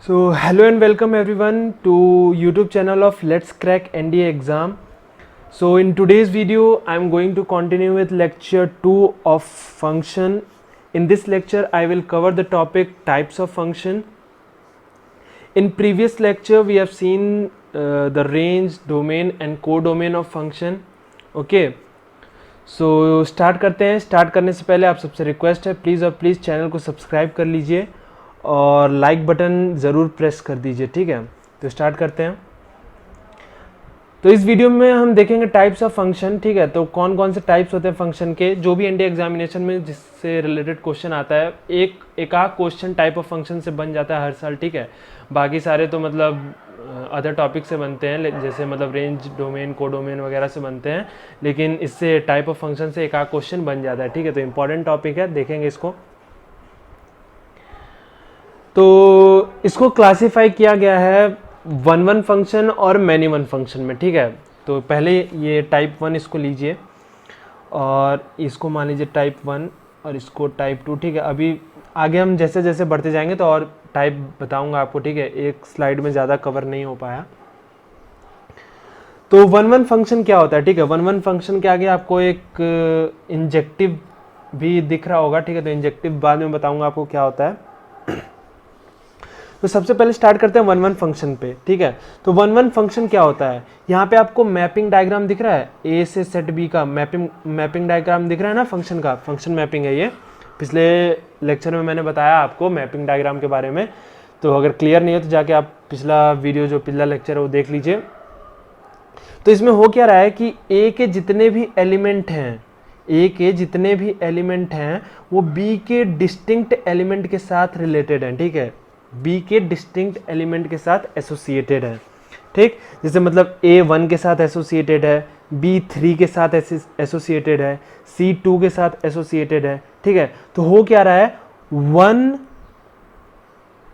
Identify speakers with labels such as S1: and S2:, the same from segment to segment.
S1: So hello and welcome everyone to YouTube channel of Let's Crack NDA exam. So in today's video I'm going to continue with lecture 2 of function. In this lecture I will cover the topic types of function. In previous lecture we have seen the range, domain and codomain of function. Okay. So start करते हैं. Start करने से पहले आप सबसे request है please channel को subscribe कर लीजिए और लाइक बटन ज़रूर प्रेस कर दीजिए. ठीक है, तो स्टार्ट करते हैं. तो इस वीडियो में हम देखेंगे टाइप्स ऑफ फंक्शन. ठीक है, तो कौन कौन से टाइप्स होते हैं फंक्शन के. जो भी एनडीए एग्जामिनेशन में जिससे रिलेटेड क्वेश्चन आता है एक आध क्वेश्चन टाइप ऑफ फंक्शन से बन जाता है हर साल. ठीक है, बाकी सारे तो मतलब अदर टॉपिक से बनते हैं, जैसे मतलब रेंज, डोमेन, कोडोमेन वगैरह से बनते हैं, लेकिन इससे टाइप ऑफ फंक्शन से एक आध क्वेश्चन बन जाता है. ठीक है, तो इंपॉर्टेंट टॉपिक है, देखेंगे इसको. तो इसको क्लासिफाई किया गया है वन फंक्शन और मैनी वन फंक्शन में. ठीक है, तो पहले ये टाइप 1 इसको लीजिए और इसको मान लीजिए टाइप 1 और इसको टाइप 2. ठीक है, अभी आगे हम जैसे जैसे बढ़ते जाएंगे तो और टाइप बताऊंगा आपको. ठीक है, एक स्लाइड में ज़्यादा कवर नहीं हो पाया. तो वन फंक्शन क्या होता है. ठीक है, वन फंक्शन के आगे आपको एक इंजेक्टिव भी दिख रहा होगा. ठीक है, तो इंजेक्टिव बाद में बताऊंगा आपको क्या होता है. तो सबसे पहले स्टार्ट करते हैं वन फंक्शन पे. ठीक है, तो वन फंक्शन क्या होता है. यहाँ पे आपको मैपिंग डायग्राम दिख रहा है, ए से सेट बी का मैपिंग डायग्राम दिख रहा है ना फंक्शन का. फंक्शन मैपिंग है ये. पिछले लेक्चर में मैंने बताया आपको मैपिंग डायग्राम के बारे में, तो अगर क्लियर नहीं हो तो जाके आप पिछला वीडियो जो पिछला लेक्चर है वो देख लीजिए. तो इसमें हो क्या रहा है कि ए के जितने भी एलिमेंट हैं वो बी के डिस्टिंक्ट एलिमेंट के साथ रिलेटेड हैं. ठीक है, बी के डिस्टिंक्ट एलिमेंट के साथ एसोसिएटेड है. ठीक, जैसे मतलब ए 1 के साथ एसोसिएटेड है, बी 3 के साथ एसोसिएटेड है, सी 2 के साथ एसोसिएटेड है. ठीक है, तो हो क्या रहा है 1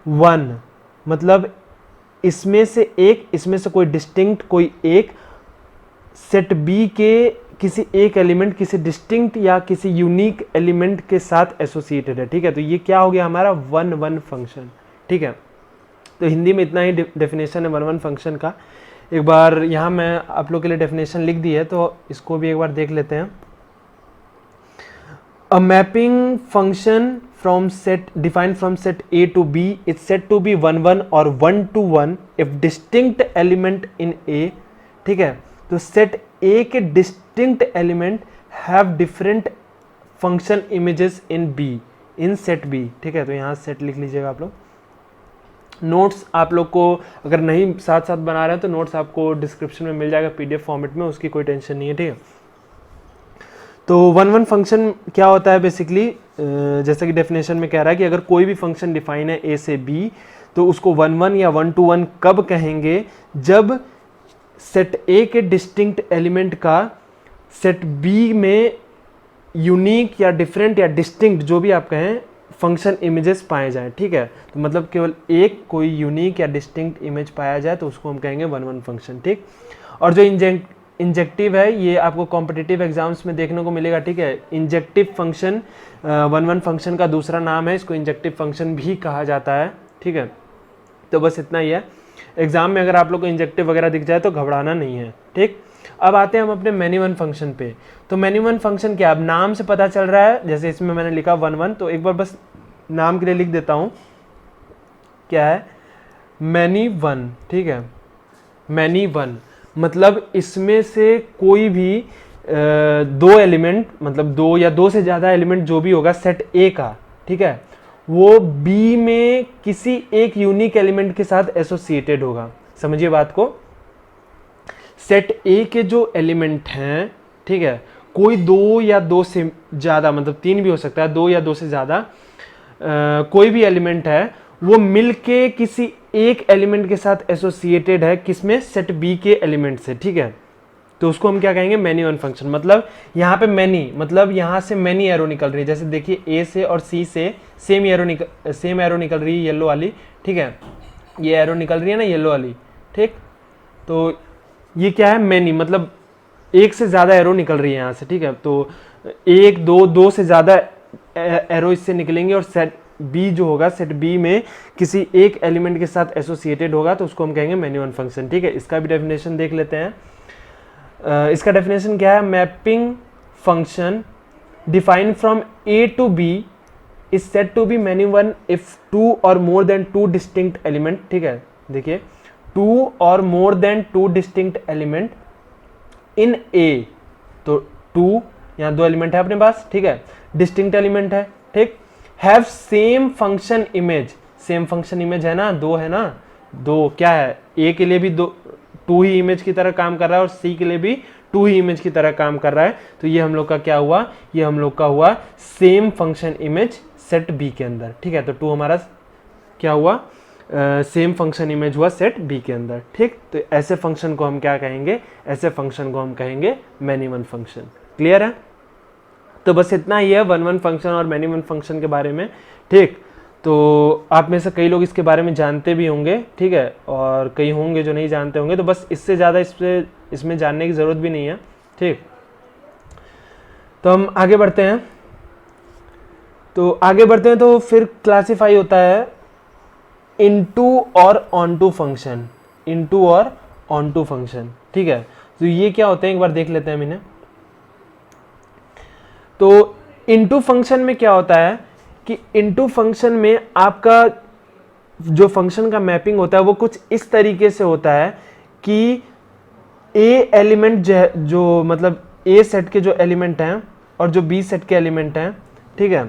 S1: 1 मतलब इसमें से कोई डिस्टिंक्ट कोई एक सेट बी के किसी एक एलिमेंट किसी डिस्टिंक्ट या किसी यूनिक एलिमेंट के साथ एसोसिएटेड है. ठीक है, तो ये क्या हो गया हमारा वन फंक्शन. ठीक है, तो हिंदी में इतना ही डेफिनेशन है वन फंक्शन का. एक बार यहाँ मैं आप लोग के लिए डेफिनेशन लिख दी है, तो इसको भी एक बार देख लेते हैं. A mapping function from set defined from set A to B is set to B 1 1 और 1 to 1 if distinct element in A. ठीक है, तो सेट ए के distinct element have different function images in B in set B. ठीक है, तो यहाँ set लिख लीजिएगा आप लोग. नोट्स आप लोग को अगर नहीं साथ साथ बना रहे हैं तो नोट्स आपको डिस्क्रिप्शन में मिल जाएगा पीडीएफ फॉर्मेट में, उसकी कोई टेंशन नहीं है. ठीक है, तो वन फंक्शन क्या होता है बेसिकली, जैसा कि डेफिनेशन में कह रहा है कि अगर कोई भी फंक्शन डिफाइन है ए से बी तो उसको 1 1 या 1 to 1 कब कहेंगे, जब सेट ए के डिस्टिंक्ट एलिमेंट का सेट बी में यूनिक या डिफरेंट या डिस्टिंक्ट जो भी आप कहें फंक्शन इमेजेस पाए जाएं. ठीक है, तो मतलब केवल एक कोई यूनिक या डिस्टिंक्ट इमेज पाया जाए तो उसको हम कहेंगे वन फंक्शन. ठीक, और जो इंजेक्टिव है ये आपको कॉम्पिटिटिव एग्जाम्स में देखने को मिलेगा. ठीक है, इंजेक्टिव फंक्शन वन फंक्शन का दूसरा नाम है, इसको इंजेक्टिव फंक्शन भी कहा जाता है. ठीक है, तो बस इतना ही है. एग्जाम में अगर आप लोग को इंजेक्टिव वगैरह दिख जाए तो घबराना नहीं है. ठीक, अब आते हैं हम अपने मैनी वन फंक्शन पे. तो मैनी वन फंक्शन क्या, अब नाम से पता चल रहा है, जैसे इसमें मैंने लिखा 1 1, तो एक बार बस नाम के लिए लिख देता हूँ. क्या है मैनी वन. ठीक है, मैनी वन मतलब इसमें से कोई भी दो एलिमेंट, मतलब दो या दो से ज़्यादा एलिमेंट जो भी होगा सेट ए का. ठीक है, वो बी में किसी एक यूनिक एलिमेंट के साथ एसोसिएटेड होगा. समझिए बात को. सेट ए के जो एलिमेंट हैं, ठीक है, कोई दो या दो से ज़्यादा, मतलब 3 भी हो सकता है, 2 या 2 से ज़्यादा कोई भी एलिमेंट है वो मिलके किसी एक एलिमेंट के साथ एसोसिएटेड है, किसमें, सेट बी के एलिमेंट से. ठीक है, तो उसको हम क्या कहेंगे मैनी वन फंक्शन. मतलब यहाँ पे मैनी मतलब यहाँ से मैनी एरो निकल रही है. जैसे देखिए ए से और सी से सेम एरो निकल रही है, येलो वाली. ठीक है, ये एरो निकल रही है ना येलो वाली. ठीक, तो ये क्या है मैनी, मतलब एक से ज़्यादा एरो निकल रही है यहाँ से. ठीक है, तो 1 2 2 से ज़्यादा एरो इससे निकलेंगे और सेट बी जो होगा सेट बी में किसी एक एलिमेंट के साथ एसोसिएटेड होगा तो उसको हम कहेंगे मैनी वन फंक्शन। ठीक है, इसका भी डेफिनेशन देख लेते हैं। इसका डेफिनेशन क्या है, mapping function defined from A to B is set to B many one if two or more than two distinct element. ठीक है, देखिए two or more than two distinct element in A, तो two यहाँ दो element है अपने पास, ठीक है, डिस्टिंक्ट एलिमेंट है, ठीक, have same function image, same function image है ना, दो है ना, दो क्या है, ए के लिए भी दो टू ही इमेज की तरह काम कर रहा है और सी के लिए भी टू ही इमेज की तरह काम कर रहा है, तो ये हम लोग का क्या हुआ, ये हम लोग का हुआ same function image set B के अंदर। ठीक है, तो टू हमारा क्या हुआ, सेम फंक्शन इमेज हुआ सेट बी के अंदर। ठीक, तो ऐसे फंक्शन को हम क्या कहेंगे, ऐसे फंक्शन को हम कहेंगे मैनी वन फंक्शन। क्लियर है, तो बस इतना ही है वन वन फंक्शन और मैनी वन फंक्शन के बारे में। ठीक, तो आप में से कई लोग इसके बारे में जानते भी होंगे, ठीक है, और कई होंगे जो नहीं जानते होंगे, तो बस इससे ज़्यादा इसमें जानने की ज़रूरत भी नहीं है। ठीक, तो हम आगे बढ़ते हैं। तो फिर क्लासिफाई होता है इनटू और ऑनटू फंक्शन, इनटू और ऑनटू फंक्शन। ठीक है, तो ये क्या होते हैं एक बार देख लेते हैं हम इन्हें। तो इनटू फंक्शन में क्या होता है कि इनटू फंक्शन में आपका जो फंक्शन का मैपिंग होता है वो कुछ इस तरीके से होता है कि ए एलिमेंट जो मतलब ए सेट के जो एलिमेंट हैं और जो बी सेट के एलिमेंट हैं, ठीक है,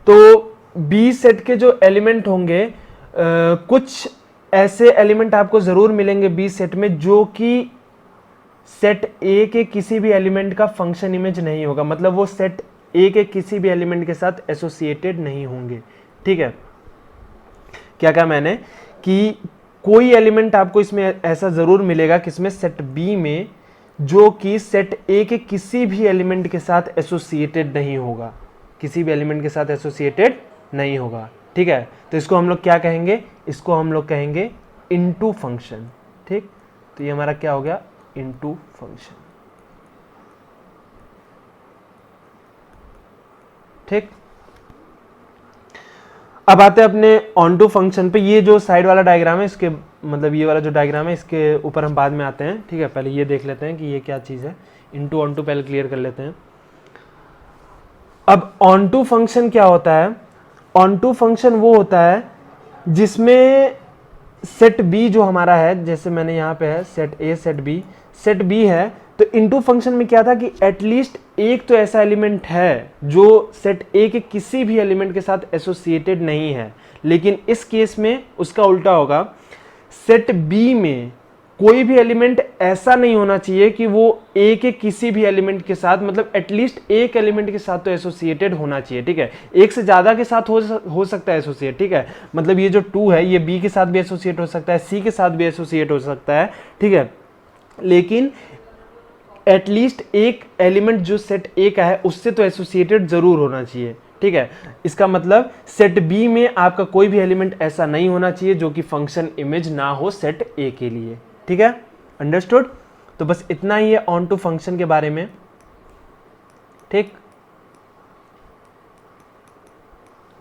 S1: तो बी सेट के जो एलिमेंट होंगे कुछ ऐसे एलिमेंट आपको जरूर मिलेंगे बी सेट में जो कि सेट ए के किसी भी एलिमेंट का फंक्शन इमेज नहीं होगा, मतलब वो सेट ए के किसी भी एलिमेंट के साथ एसोसिएटेड नहीं होंगे। ठीक है, क्या कहा मैंने कि कोई एलिमेंट आपको इसमें ऐसा जरूर मिलेगा किसमें, सेट बी में, जो कि सेट ए के किसी भी एलिमेंट के साथ एसोसिएटेड नहीं होगा, किसी भी एलिमेंट के साथ एसोसिएटेड नहीं होगा। ठीक है, तो इसको हम लोग क्या कहेंगे, इसको हम लोग कहेंगे इनटू फंक्शन। ठीक, तो ये हमारा क्या हो गया, इनटू फंक्शन। ठीक, अब आते हैं अपने ऑनटू फंक्शन पे। ये जो साइड वाला डायग्राम है, इसके मतलब ये वाला जो डायग्राम है इसके ऊपर हम बाद में आते हैं। ठीक है, पहले ये देख लेते हैं कि ये क्या चीज है, इनटू ऑनटू पहले क्लियर कर लेते हैं। अब ऑनटू फंक्शन क्या होता है, ऑनटू फंक्शन वो होता है जिसमें सेट बी जो हमारा है, जैसे मैंने यहाँ पे है सेट ए सेट बी है, तो इनटू फंक्शन में क्या था कि एटलीस्ट एक तो ऐसा एलिमेंट है जो सेट ए के किसी भी एलिमेंट के साथ एसोसिएटेड नहीं है, लेकिन इस केस में उसका उल्टा होगा, सेट बी में कोई भी एलिमेंट ऐसा नहीं होना चाहिए कि वो ए के किसी भी एलिमेंट के साथ, मतलब एटलीस्ट एक एलिमेंट के साथ तो एसोसिएटेड होना चाहिए। ठीक है, एक से ज्यादा के साथ हो सकता है एसोसिएट। ठीक है, मतलब ये जो टू है ये बी के साथ भी एसोसिएट हो सकता है, सी के साथ भी एसोसिएट हो सकता है। ठीक है, लेकिन एटलीस्ट एक एलिमेंट जो सेट ए का है उससे तो एसोसिएटेड जरूर होना चाहिए। ठीक है, इसका मतलब सेट बी में आपका कोई भी एलिमेंट ऐसा नहीं होना चाहिए जो कि फंक्शन इमेज ना हो सेट ए के लिए। ठीक है, अंडरस्टूड, तो बस इतना ही है ऑन टू फंक्शन के बारे में। ठीक,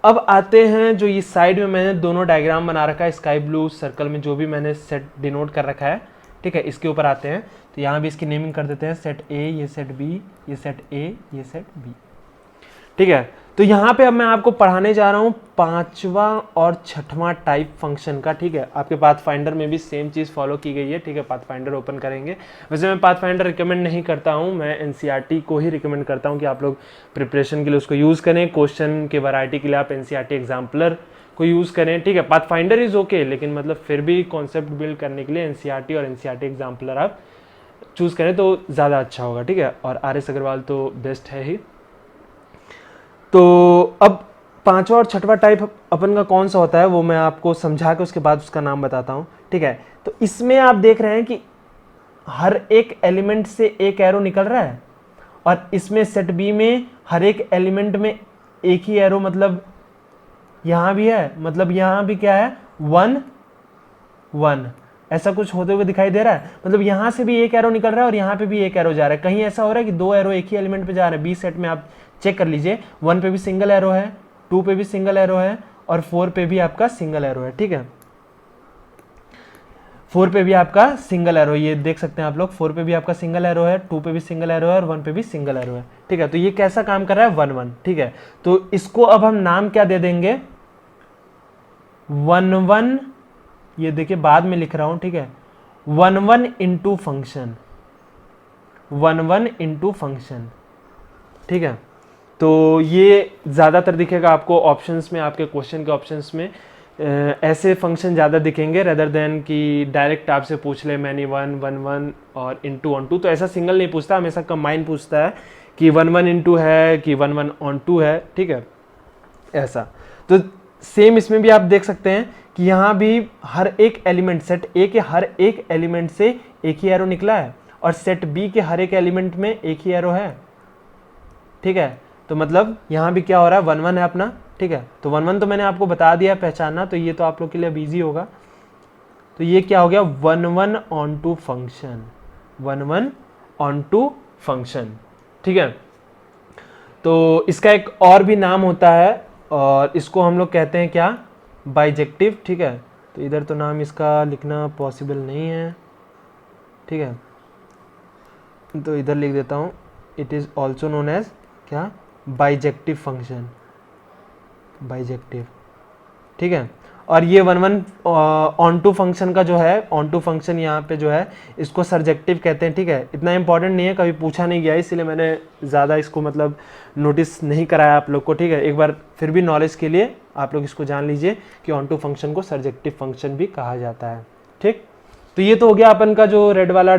S1: अब आते हैं जो ये साइड में मैंने दोनों डायग्राम बना रखा है, स्काई ब्लू सर्कल में जो भी मैंने सेट डिनोट कर रखा है। ठीक है, इसके ऊपर आते हैं, तो यहाँ भी इसकी नेमिंग कर देते हैं, सेट ए, ये सेट बी, ये सेट ए, ये सेट बी। ठीक है, तो यहाँ पे अब मैं आपको पढ़ाने जा रहा हूँ पांचवा और छठवां टाइप फंक्शन का। ठीक है, आपके पाथफाइंडर में भी सेम चीज़ फॉलो की गई है। ठीक है, पाथफाइंडर ओपन करेंगे। वैसे मैं पाथफाइंडर रिकमेंड नहीं करता हूँ, मैं एनसीईआरटी को ही रिकमेंड करता हूँ कि आप लोग प्रिपरेशन के लिए उसको यूज़ करें। क्वेश्चन के वैरायटी के लिए आप एनसीईआरटी एग्जाम्पलर को यूज़ करें। ठीक है, पाथफाइंडर इज़ ओके, लेकिन मतलब फिर भी कॉन्सेप्ट बिल्ड करने के लिए एनसीईआरटी और एनसीईआरटी एग्जाम्पलर आप चूज़ करें तो ज़्यादा अच्छा होगा। ठीक है, और आर एस अग्रवाल तो बेस्ट है ही। तो अब पांचवा और छठवां टाइप अपन का कौन सा होता है वो मैं आपको समझा के उसके बाद उसका नाम बताता हूँ। ठीक है, तो इसमें आप देख रहे हैं कि हर एक एलिमेंट से एक एरो निकल रहा है, और इसमें सेट बी में हर एक एलिमेंट में एक ही एरो, मतलब यहाँ भी है, मतलब यहाँ भी क्या है, 1 1 ऐसा कुछ होते हुए दिखाई दे रहा है। मतलब यहाँ से भी एक एरो निकल रहा है और यहाँ पे भी एक एरो जा रहा है। कहीं ऐसा हो रहा है कि दो एरो एक ही एलिमेंट पे जा रहे हैं। बी सेट में आप चेक कर लीजिए, 1 पे भी सिंगल एरो है, 2 पे भी सिंगल एरो है और 4 पे भी आपका सिंगल एरो है, ठीक है। 4 पे भी आपका सिंगल एरो, ये देख सकते हैं आप लोग, 4 पे भी आपका सिंगल एरो है, 2 पे भी सिंगल एरो है और 1 पे भी सिंगल एरो है, ठीक है। तो ये कैसा काम कर रहा है, 1 1, ठीक है। तो इसको अब हम नाम क्या दे देंगे, 1 1, ये देखिए बाद में लिख रहा हूं, ठीक है, 1 1 इंटू फंक्शन, 1 1 इंटू फंक्शन, ठीक है। तो ये ज़्यादातर दिखेगा आपको ऑप्शंस में, आपके क्वेश्चन के ऑप्शंस में ऐसे फंक्शन ज़्यादा दिखेंगे रेदर देन कि डायरेक्ट आपसे पूछ ले मैनी 1 1 1 और इंटू ऑन टू। तो ऐसा सिंगल नहीं पूछता, हमेशा कंबाइन पूछता है कि 1 1 इंटू है कि 1 1 ऑन टू है, ठीक है, ऐसा। तो सेम इसमें भी आप देख सकते हैं कि यहाँ भी हर एक एलिमेंट, सेट ए के हर एक एलिमेंट से एक ही एरो निकला है और सेट बी के हर एक एलिमेंट में एक ही एरो है, ठीक है। तो मतलब यहाँ भी क्या हो रहा है, 1 1 है अपना, ठीक है। तो 1 1 तो मैंने आपको बता दिया पहचानना, तो ये तो आप लोग के लिए अब ईजी होगा। तो ये क्या हो गया, 1 1 onto function, 1 1 onto function, ठीक है। तो इसका एक और भी नाम होता है और इसको हम लोग कहते हैं क्या, बाइजेक्टिव, ठीक है। तो इधर तो नाम इसका लिखना पॉसिबल नहीं है, ठीक है, तो इधर लिख देता हूँ, it is also known as क्या, बाइजेक्टिव फंक्शन, बाइजेक्टिव, ठीक है। और ये 1 1 ऑन टू फंक्शन का जो है, ऑन टू फंक्शन यहाँ पे जो है इसको सरजेक्टिव कहते हैं, ठीक है। इतना इंपॉर्टेंट नहीं है, कभी पूछा नहीं गया, इसलिए मैंने ज़्यादा इसको मतलब नोटिस नहीं कराया आप लोग को, ठीक है। एक बार फिर भी नॉलेज के लिए आप लोग इसको जान लीजिए कि ऑन टू फंक्शन को सरजेक्टिव फंक्शन भी कहा जाता है, ठीक। तो ये तो हो गया अपन का जो रेड वाला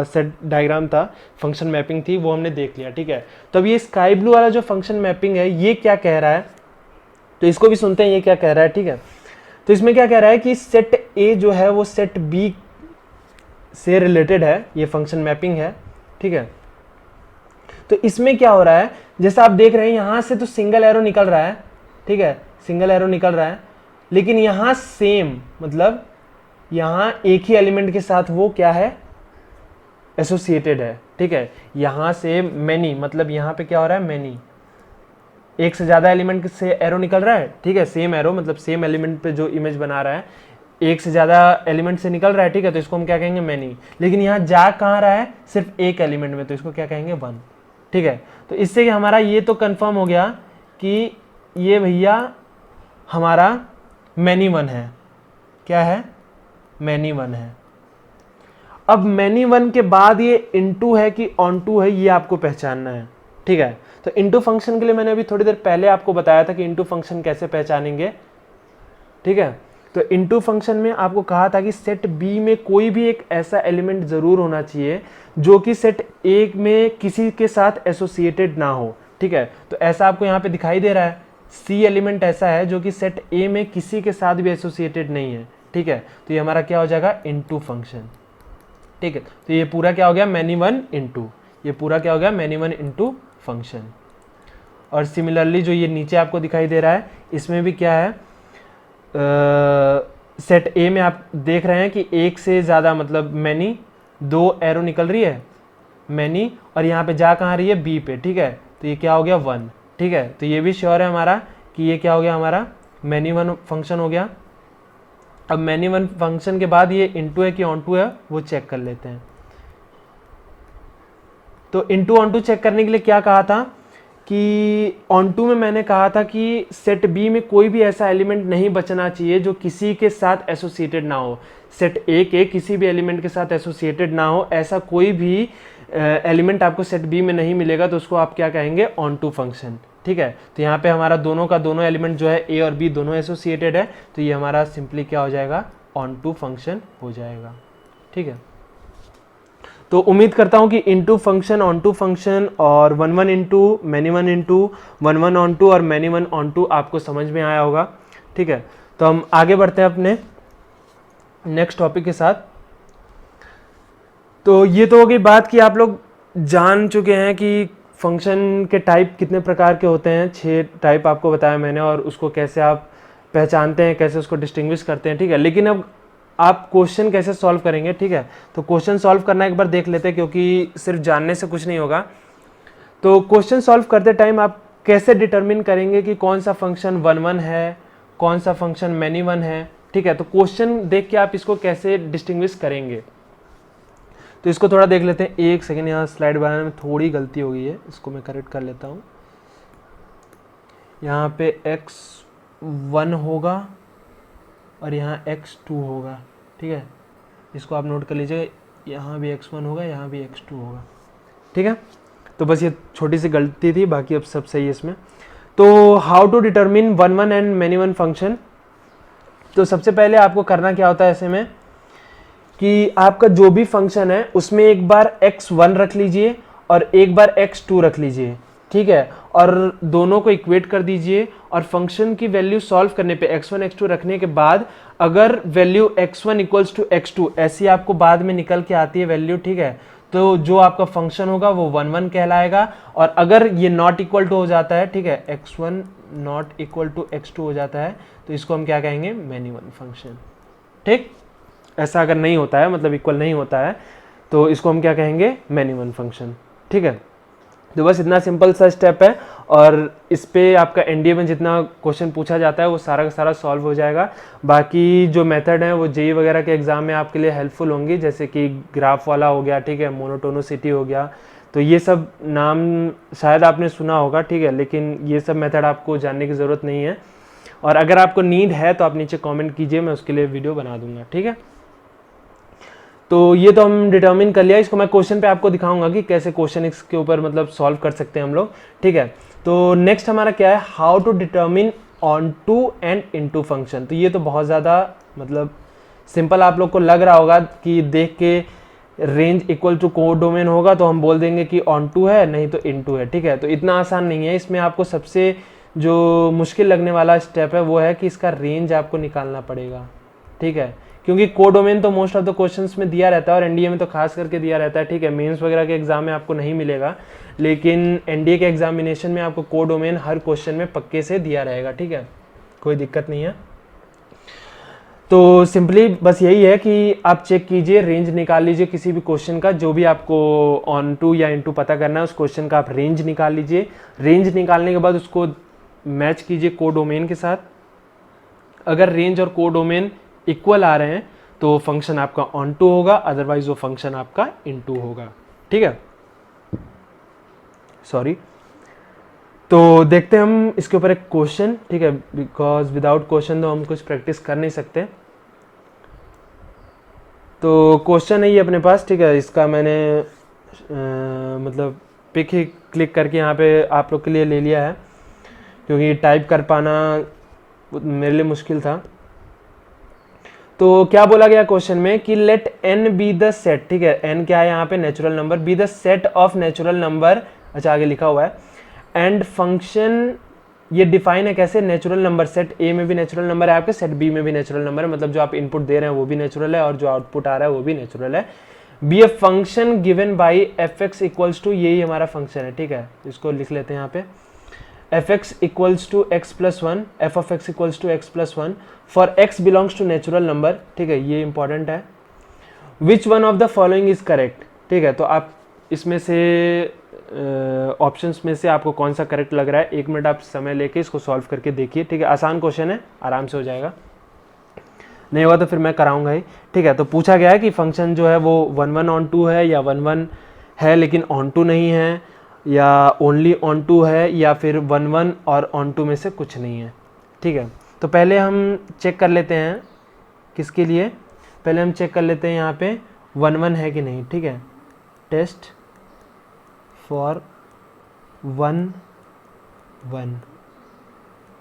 S1: सेट डायग्राम था, फंक्शन मैपिंग थी, वो हमने देख लिया, ठीक है। तो अब ये स्काई ब्लू वाला जो फंक्शन मैपिंग है ये क्या कह रहा है, तो इसको भी सुनते हैं ये क्या कह रहा है, ठीक है। तो इसमें क्या कह रहा है कि सेट ए जो है वो सेट बी से रिलेटेड है, ये फंक्शन मैपिंग है, ठीक है। तो इसमें क्या हो रहा है, जैसा आप देख रहे हैं यहां से तो सिंगल एरो निकल रहा है, ठीक है, सिंगल एरो निकल रहा है, लेकिन यहां सेम मतलब यहां एक ही एलिमेंट के साथ वो क्या है, एसोसिएटेड है, ठीक है। यहां से मैनी मतलब यहां पे क्या हो रहा है, मैनी, एक से ज्यादा एलिमेंट से एरो निकल रहा है, ठीक है, सेम एरो मतलब सेम एलिमेंट पे जो इमेज बना रहा है एक से ज्यादा एलिमेंट से निकल रहा है, ठीक है। तो इसको हम क्या कहेंगे, मैनी। लेकिन यहाँ जा कहाँ रहा है, सिर्फ एक एलिमेंट में, तो इसको क्या कहेंगे, 1, ठीक है। तो इससे हमारा ये तो कंफर्म हो गया कि ये भैया हमारा मैनी 1 है, क्या है, मैनी 1 है। अब मैनी 1 के बाद ये इनटू है कि ऑन टू है, ये आपको पहचानना है, ठीक है। तो इनटू फंक्शन के लिए मैंने अभी थोड़ी देर पहले आपको बताया था कि इनटू फंक्शन कैसे पहचानेंगे, ठीक है। तो इनटू फंक्शन में आपको कहा था कि सेट बी में कोई भी एक ऐसा एलिमेंट जरूर होना चाहिए जो कि सेट ए में किसी के साथ एसोसिएटेड ना हो, ठीक है। तो ऐसा आपको यहाँ पे दिखाई दे रहा है, सी एलिमेंट ऐसा है जो कि सेट ए में किसी के साथ भी एसोसिएटेड नहीं है, ठीक है। तो ये हमारा क्या हो जाएगा, इनटू फंक्शन, ठीक है। तो ये पूरा क्या हो गया, मैनी 1 इंटू, ये पूरा क्या हो गया, मैनी 1 इंटू फंक्शन। और सिमिलरली जो ये नीचे आपको दिखाई दे रहा है इसमें भी क्या है, सेट ए में आप देख रहे हैं कि एक से ज़्यादा मतलब मैनी, 2 एरो निकल रही है मैनी, और यहाँ पे जा कहाँ रही है, बी पे, ठीक है। तो ये क्या हो गया, 1, ठीक है। तो ये भी श्योर है हमारा कि ये क्या हो गया, हमारा मैनी 1 फंक्शन हो गया। अब मैनी 1 फंक्शन के बाद ये इनटू है कि ऑन टू है वो चेक कर लेते हैं। तो इनटू ऑन टू चेक करने के लिए क्या कहा था कि ऑन टू में मैंने कहा था कि सेट बी में कोई भी ऐसा एलिमेंट नहीं बचना चाहिए जो किसी के साथ एसोसिएटेड ना हो, सेट ए के किसी भी एलिमेंट के साथ एसोसिएटेड ना हो, ऐसा कोई भी एलिमेंट आपको सेट बी में नहीं मिलेगा, तो उसको आप क्या कहेंगे, ऑन टू फंक्शन, ठीक है। तो यहाँ पे हमारा दोनों का दोनों एलिमेंट जो है ए और बी दोनों एसोसिएटेड है, तो ये हमारा सिंपली क्या हो जाएगा, ऑन टू फंक्शन हो जाएगा, ठीक है। तो उम्मीद करता हूं कि into function, onto function और 1 1 into, many 1 into, 1 1 onto और मैनी 1 ऑन टू आपको समझ में आया होगा, ठीक है। तो हम आगे बढ़ते हैं अपने नेक्स्ट टॉपिक के साथ। तो ये तो हो गई बात कि आप लोग जान चुके हैं कि फंक्शन के टाइप कितने प्रकार के होते हैं, 6 टाइप आपको बताया मैंने, और उसको कैसे आप पहचानते हैं, कैसे उसको डिस्टिंग्विश करते हैं, ठीक है। लेकिन अब आप क्वेश्चन कैसे सॉल्व करेंगे, ठीक है। तो क्वेश्चन सॉल्व करना एक बार देख लेते हैं, क्योंकि सिर्फ जानने से कुछ नहीं होगा। तो क्वेश्चन सॉल्व करते टाइम आप कैसे डिटरमिन करेंगे कि कौन सा फंक्शन वन वन है, कौन सा फंक्शन मैनी वन है, ठीक है। तो क्वेश्चन देख के आप इसको कैसे डिस्टिंग्विश करेंगे, तो इसको थोड़ा देख लेते हैं। एक सेकेंड, यहाँ स्लाइड बनाने में थोड़ी गलती हो गई है, इसको मैं करेक्ट कर लेता हूँ। यहाँ पे x1 होगा और यहाँ x2 होगा, ठीक है। इसको आप नोट कर लीजिए, यहाँ भी x1 होगा, यहाँ भी x2 होगा, ठीक है। तो बस ये छोटी सी गलती थी, बाकी अब सब सही है इसमें। तो how to determine one one and many one function. तो सबसे पहले आपको करना क्या होता है ऐसे में कि आपका जो भी फंक्शन है उसमें एक बार x1 रख लीजिए और एक बार x2 रख लीजिए, ठीक है, और दोनों को इक्वेट कर दीजिए। और फंक्शन की वैल्यू सॉल्व करने पे x1 x2 रखने के बाद अगर value x1 equals to x2 ऐसी आपको बाद में निकल के आती है वैल्यू, ठीक है, तो जो आपका फंक्शन होगा वो वन वन कहलाएगा। और अगर ये नॉट इक्वल टू हो जाता है, ठीक है, x1 not equal to x2 हो जाता है, तो इसको हम क्या कहेंगे, मैनी वन फंक्शन, ठीक। ऐसा अगर नहीं होता है, मतलब इक्वल नहीं होता है, तो इसको हम क्या कहेंगे, मैनी वन फंक्शन, ठीक है। तो बस इतना सिंपल सा स्टेप है और इस पे आपका एनडीए में जितना क्वेश्चन पूछा जाता है वो सारा का सारा सॉल्व हो जाएगा। बाकी जो मेथड है वो जेई वगैरह के एग्जाम में आपके लिए हेल्पफुल होंगी, जैसे कि ग्राफ वाला हो गया, ठीक है, मोनोटोनिसिटी हो गया, तो ये सब नाम शायद आपने सुना होगा, ठीक है, लेकिन ये सब मेथड आपको जानने की ज़रूरत नहीं है। और अगर आपको नीड है तो आप नीचे कॉमेंट कीजिए, मैं उसके लिए वीडियो बना दूंगा, ठीक है। तो ये तो हम डिटर्मिन कर लिया, इसको मैं क्वेश्चन पे आपको दिखाऊंगा कि कैसे क्वेश्चन इसके ऊपर मतलब सॉल्व कर सकते हैं हम लोग, ठीक है। तो नेक्स्ट हमारा क्या है, how to determine onto and into function. तो ये तो बहुत ज़्यादा मतलब सिंपल आप लोग को लग रहा होगा कि देख के रेंज इक्वल टू कोडोमेन होगा तो हम बोल देंगे कि ऑन टू है, नहीं तो इनटू है, ठीक है। तो इतना आसान नहीं है, इसमें आपको सबसे जो मुश्किल लगने वाला स्टेप है वो है कि इसका रेंज आपको निकालना पड़ेगा, ठीक है, क्योंकि कोडोमेन तो मोस्ट ऑफ द क्वेश्चंस में दिया रहता है और एनडीए में तो खास करके दिया रहता है, ठीक है। मेंस वगैरह के एग्जाम में आपको नहीं मिलेगा, लेकिन एनडीए के एग्जामिनेशन में आपको कोडोमेन हर क्वेश्चन में पक्के से दिया रहेगा, ठीक है, कोई दिक्कत नहीं है। तो सिंपली बस यही है कि आप चेक कीजिए, रेंज निकाल लीजिए किसी भी क्वेश्चन का, जो भी आपको ऑन टू या इन टू पता करना है उस क्वेश्चन का आप रेंज निकाल लीजिए। रेंज निकालने के बाद उसको मैच कीजिए कोडोमेन के साथ। अगर रेंज और कोडोमेन इक्वल आ रहे हैं तो फंक्शन आपका ऑन टू होगा, अदरवाइज वो फंक्शन आपका इन टू होगा, ठीक है, सॉरी। तो देखते हैं हम इसके ऊपर एक क्वेश्चन, ठीक है, बिकॉज विदाउट क्वेश्चन तो हम कुछ प्रैक्टिस कर नहीं सकते। तो क्वेश्चन है ये अपने पास, ठीक है, इसका मैंने मतलब पिक ही क्लिक करके यहाँ पे आप लोग के लिए ले लिया है, क्योंकि टाइप कर पाना मेरे लिए मुश्किल था। तो क्या बोला गया क्वेश्चन में कि let n be the set, ठीक है, n क्या है यहाँ पे, natural number, be the set of natural number, अच्छा आगे लिखा हुआ है, एंड फंक्शन ये डिफाइन है कैसे, नेचुरल नंबर, सेट ए में भी नेचुरल नंबर है आपके, सेट बी में भी नेचुरल नंबर है, मतलब जो आप इनपुट दे रहे हैं वो भी नेचुरल है और जो आउटपुट आ रहा है वो भी नेचुरल है। Be a function given by f x equals to, यही हमारा फंक्शन है, ठीक है, इसको लिख लेते हैं यहाँ पे, f x equals to x plus one, f of x equals to x plus one for x belongs to natural number, ठीक है, ये इंपॉर्टेंट है। Which one of the following is correct, ठीक है, तो आप इसमें से ऑप्शंस में से आपको कौन सा करेक्ट लग रहा है, एक मिनट आप समय लेके इसको सॉल्व करके देखिए, ठीक है, आसान क्वेश्चन है, आराम से हो जाएगा, नहीं हुआ तो फिर मैं कराऊंगा ही, ठीक है। तो पूछा गया है कि फंक्शन जो है वो वन वन ऑन टू है या वन वन है लेकिन ऑन टू नहीं है, या ओनली ऑन टू है, या फिर वन वन और ऑन टू में से कुछ नहीं है, ठीक है। तो पहले हम चेक कर लेते हैं, किसके लिए, पहले हम चेक कर लेते हैं यहाँ पे वन वन है कि नहीं, ठीक है, टेस्ट फॉर वन वन,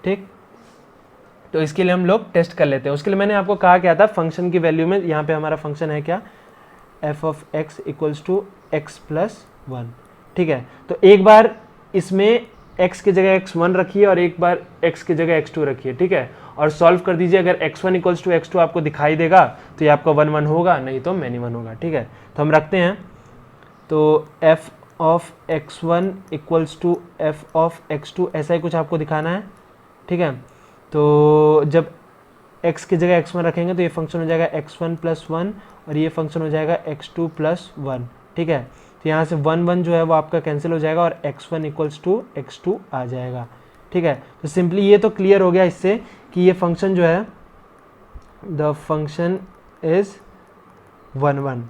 S1: ठीक। तो इसके लिए हम लोग टेस्ट कर लेते हैं। उसके लिए मैंने आपको कहा क्या था, फंक्शन की वैल्यू में यहाँ पे हमारा फंक्शन है क्या, f of x equals to x plus one, ठीक है। तो एक बार इसमें x की जगह x1 रखिए और एक बार x की जगह x2 रखिए, ठीक है, और सॉल्व कर दीजिए। अगर x1 इक्वल्स टू x2 आपको दिखाई देगा तो ये आपका वन वन होगा, नहीं तो मैनी वन होगा, ठीक है। तो हम रखते हैं, तो f of x1 equals to f of x2, ऐसा ही कुछ आपको दिखाना है, ठीक है। तो जब x की जगह x1 रखेंगे तो ये फंक्शन हो जाएगा x1 प्लस वन और ये फंक्शन हो जाएगा x2 प्लस वन, ठीक है। तो यहाँ से 1 1 जो है वो आपका कैंसिल हो जाएगा और x1 इक्वल्स टू x2 आ जाएगा। ठीक है, तो सिंपली ये तो क्लियर हो गया इससे कि ये फंक्शन जो है द फंक्शन इज 1 1।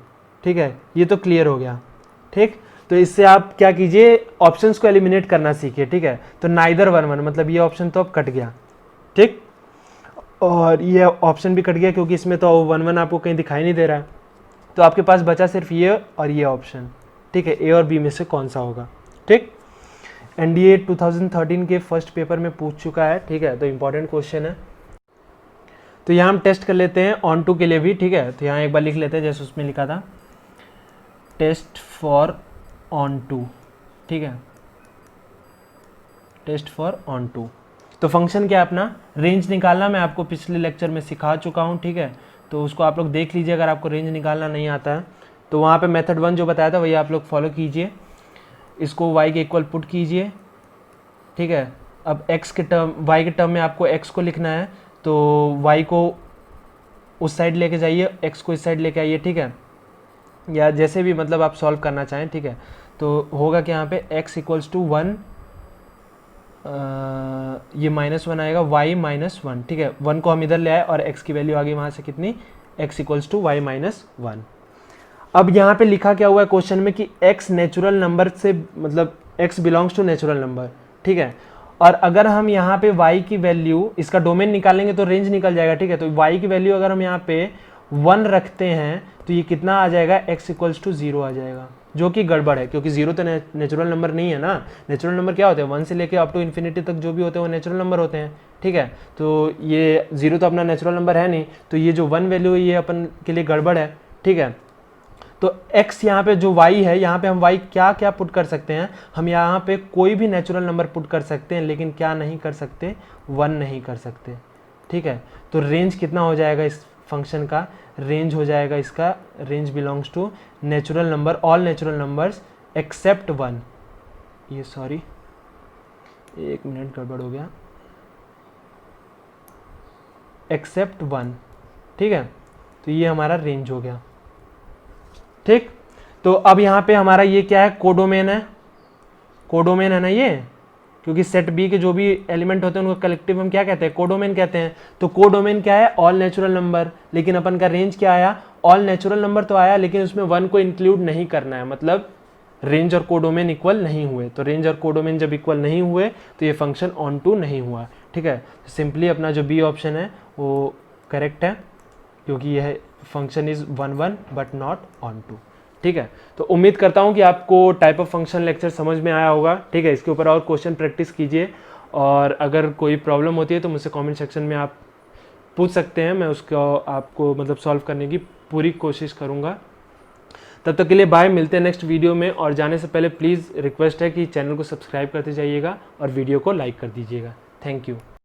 S1: ठीक है, ये तो क्लियर हो गया। ठीक, तो इससे आप क्या कीजिए, ऑप्शंस को एलिमिनेट करना सीखिए। ठीक है, तो नाइदर 1 1 मतलब ये ऑप्शन तो अब कट गया। ठीक, और ये ऑप्शन भी कट गया क्योंकि इसमें तो 1 1 आपको कहीं दिखाई नहीं दे रहा है, तो आपके पास बचा सिर्फ ये और ये ऑप्शन। ठीक है, ए और बी में से कौन सा होगा। ठीक, एनडीए 2013 के फर्स्ट पेपर में पूछ चुका है। ठीक है, तो इंपॉर्टेंट क्वेश्चन है। तो यहाँ हम टेस्ट कर लेते हैं ऑन टू के लिए भी। ठीक है, तो यहाँ एक बार लिख लेते हैं जैसे उसमें लिखा था, टेस्ट फॉर ऑन टू। ठीक है, टेस्ट फॉर ऑन टू। तो फंक्शन क्या है अपना, रेंज निकालना मैं आपको पिछले लेक्चर में सिखा चुका हूँ। ठीक है, तो उसको आप लोग देख लीजिए अगर आपको रेंज निकालना नहीं आता है तो वहाँ पे मेथड 1 जो बताया था वही आप लोग फॉलो कीजिए। इसको y के इक्वल पुट कीजिए। ठीक है, अब x के टर्म y के टर्म में आपको x को लिखना है, तो y को उस साइड लेके जाइए, x को इस साइड लेके आइए। ठीक है, या जैसे भी मतलब आप सॉल्व करना चाहें। ठीक है, तो होगा कि यहाँ पे x इक्वल्स टू 1, ये -1 आएगा, y -1। ठीक है, 1 को हम इधर ले आए और x की वैल्यू आ गई वहाँ से कितनी, x इक्वल्स टू y -1। अब यहाँ पे लिखा क्या हुआ है क्वेश्चन में कि x नेचुरल नंबर से मतलब x belongs to natural number. ठीक है, और अगर हम यहाँ पे y की वैल्यू, इसका डोमेन निकालेंगे तो रेंज निकल जाएगा। ठीक है, तो y की वैल्यू अगर हम यहाँ पे 1 रखते हैं तो ये कितना आ जाएगा, x इक्वल्स टू 0 आ जाएगा, जो कि गड़बड़ है क्योंकि 0 तो नेचुरल नंबर नहीं है ना। नेचुरल नंबर क्या होते हैं, 1 से लेके अप टू इन्फिनिटी तक जो भी होते हैं वो नेचुरल नंबर होते हैं। ठीक है, तो ये 0 तो अपना नेचुरल नंबर है नहीं, तो ये जो 1 वैल्यू है ये अपन के लिए गड़बड़ है। ठीक है, तो x यहाँ पे जो y है, यहाँ पे हम y क्या क्या पुट कर सकते हैं, हम यहाँ पे कोई भी नेचुरल नंबर पुट कर सकते हैं, लेकिन क्या नहीं कर सकते, 1 नहीं कर सकते। ठीक है, तो रेंज कितना हो जाएगा इस फंक्शन का, रेंज हो जाएगा इसका, range belongs to natural number, all natural numbers except 1। ये सॉरी 1 मिनट गड़बड़ हो गया, एक्सेप्ट 1। ठीक है, तो ये हमारा रेंज हो गया। ठीक, तो अब यहाँ पे हमारा ये क्या है, कोडोमेन है। कोडोमेन है ना ये, क्योंकि सेट बी के जो भी एलिमेंट होते हैं उनको कलेक्टिव हम क्या कहते हैं, कोडोमेन कहते हैं। तो कोडोमेन क्या है, ऑल नेचुरल नंबर, लेकिन अपन का रेंज क्या आया, ऑल नेचुरल नंबर तो आया लेकिन उसमें 1 को इंक्लूड नहीं करना है, मतलब रेंज और कोडोमेन इक्वल नहीं हुए। तो रेंज और कोडोमेन जब इक्वल नहीं हुए तो ये फंक्शन ऑन टू नहीं हुआ। ठीक है, तो सिंपली अपना जो बी ऑप्शन है वो करेक्ट है, क्योंकि यह function is 1 1 but not onto. ठीक है, तो उम्मीद करता हूँ कि आपको टाइप ऑफ फंक्शन लेक्चर समझ में आया होगा। ठीक है, इसके ऊपर और क्वेश्चन प्रैक्टिस कीजिए, और अगर कोई प्रॉब्लम होती है तो मुझसे कमेंट सेक्शन में आप पूछ सकते हैं, मैं उसको आपको मतलब सॉल्व करने की पूरी कोशिश करूँगा। तब तक के लिए बाय, मिलते हैं नेक्स्ट वीडियो में। और जाने से पहले प्लीज़ रिक्वेस्ट है कि चैनल को सब्सक्राइब करते जाइएगा और वीडियो को लाइक कर दीजिएगा। Thank you.